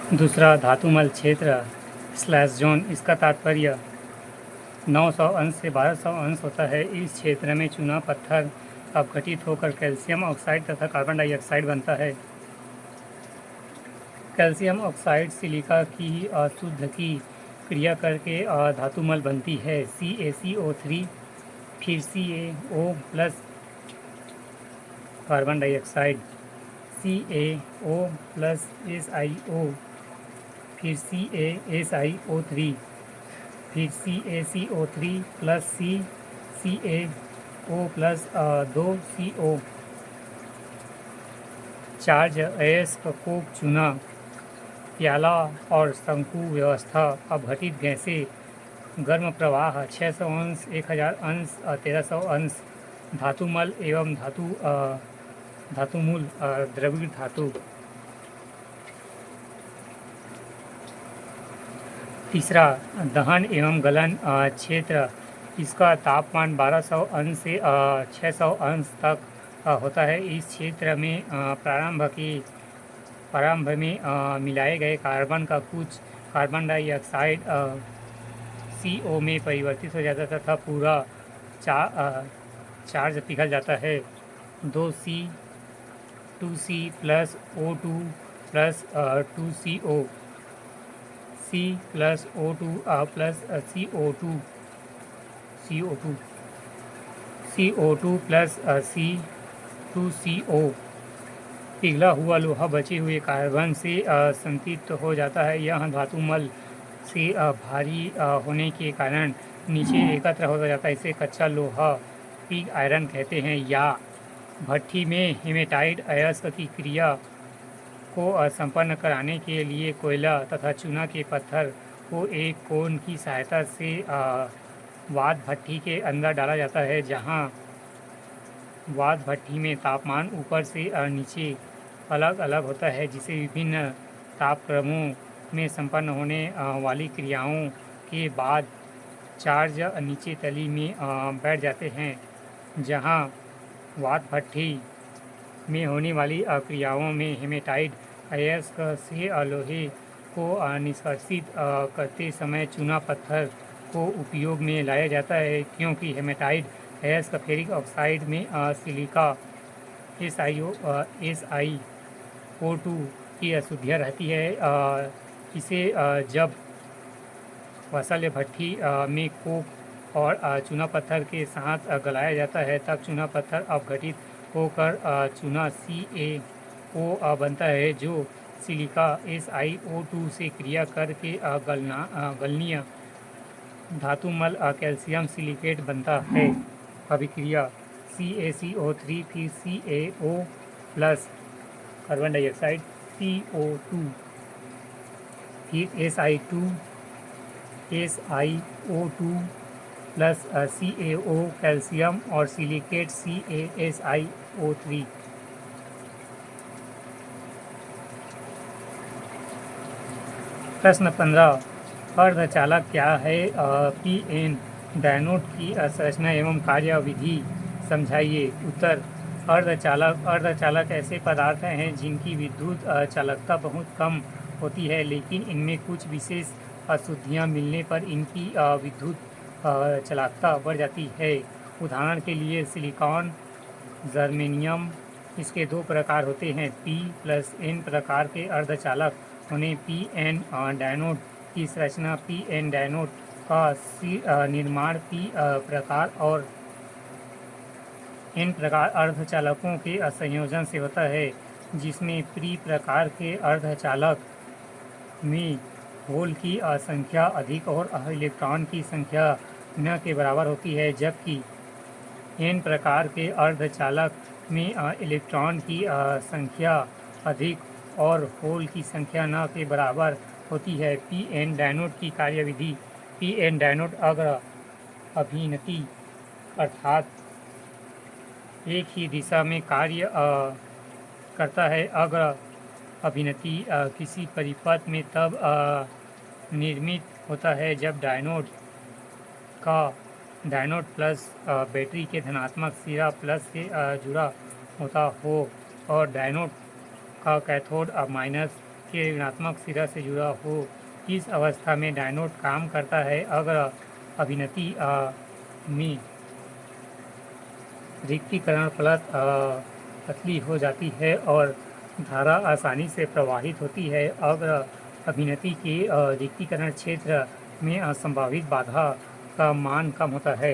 दूसरा धातुमल क्षेत्र slash zone, इसका तात्पर्य 900 अंश से 1200 अंश होता है। इस क्षेत्र में चूना पत्थर अपघटित होकर कैल्शियम ऑक्साइड तथा कार्बन डाइऑक्साइड बनता है। कैल्शियम ऑक्साइड सिलिका की अशुद्ध की क्रिया करके धातुमल बनती है, CaCO3, फिर CaO plus carbon dioxide, CaO plus SiO, फिर CaSiO3, फिर CaCO3 plus CaO plus 2CO। Charge अयस्क कोक चूना प्याला और शंकु व्यवस्था अपघटित गैसें गर्म प्रवाह 600 अंश, 1000 अंश, 1300 अंश धातुमल एवं धातुमूल द्रविड़ धातु। तीसरा दहन एवं गलन क्षेत्र, इसका तापमान 1200 अंश से 600 अंश तक होता है। इस क्षेत्र में प्रारंभ में मिलाए गए कार्बन का कुछ कार्बन डाइऑक्साइड CO में परिवर्तित हो जाता है तथा पूरा चार्ज पिघल जाता है। 2C 2C plus O2 plus 2CO, C plus O2 plus CO2 plus C2CO। पिघला हुआ लोहा बचे हुए कार्बन से संतृप्त हो जाता है। यह धातुमल से भारी होने के कारण नीचे एकत्र हो जाता है। इसे कच्चा लोहा पिग आयरन कहते हैं। या भट्ठी में हेमेटाइट अयस्क की क्रिया को संपन्न कराने के लिए कोयला तथा चूना के पत्थर को एक कोन की सहायता से वात भट्ठी के अंदर डाला जाता है, जहां वात भट्ठी में तापमान ऊपर से नीचे अलग अलग होता है, जिसे विभिन्न तापक्रमों में संपन्न होने वाली क्रियाओं के बाद चार्ज नीचे तली में बैठ जाते हैं। जहां वात भट्ठी में होने वाली क्रियाओं में हेमेटाइट अयस्क से लोहे को निष्कासित करते समय चूना पत्थर को उपयोग में लाया जाता है, क्योंकि हेमेटाइट अयस्क फेरिक ऑक्साइड में सिलिका SiO2 की अशुद्धियाँ रहती है। इसे जब वसल्य भट्ठी में कोक और चूना पत्थर के साथ गलाया जाता है, तब चूना पत्थर अपघटित होकर चूना CaO बनता है, जो सिलिका SiO2 से क्रिया करके गलनीय धातुमल कैल्शियम सिलिकेट बनता है। अभिक्रिया CaCO3 फिर CaO plus carbon dioxide CO2, फिर SiO2 प्लस CaO कैल्शियम और सिलिकेट CaSiO3। प्रश्न 15, अर्धचालक क्या है? PN डायनोड की संरचना एवं कार्यविधि समझाइए। उत्तर, अर्धचालक ऐसे पदार्थ हैं जिनकी विद्युत चालकता बहुत कम होती है, लेकिन इनमें कुछ विशेष अशुद्धियाँ मिलने पर इनकी विद्युत चालकता बढ़ जाती है। उदाहरण के लिए सिलिकॉन, जर्मेनियम। इसके दो प्रकार होते हैं, P प्लस N प्रकार के अर्धचालक उन्हें PN डायनोड की संरचना PN डायनोड का निर्माण P प्रकार और N प्रकार अर्धचालकों के संयोजन से होता है, जिसमें P प्रकार के अर्धचालक में होल की संख्या अधिक और इलेक्ट्रॉन की संख्या न के बराबर होती है, जबकि N प्रकार के अर्धचालक में इलेक्ट्रॉन की संख्या अधिक और होल की संख्या न के बराबर होती है। PN डायनोड की कार्यविधि। PN डायनोड अग्र अभिनति अर्थात एक ही दिशा में कार्य करता है। अग्र अभिनति किसी परिपथ में तब निर्मित होता है जब डायनोड प्लस बैटरी के धनात्मक सिरा प्लस से जुड़ा होता हो और डायनोड का कैथोड माइनस के ऋणात्मक सिरा से जुड़ा हो। इस अवस्था में डायनोड काम करता है। अगर अभिनति में रिक्तीकरण प्लस पतली हो जाती है और धारा आसानी से प्रवाहित होती है। अगर अभिनति के रिक्तीकरण क्षेत्र में असंभावित बाधा का मान कम होता है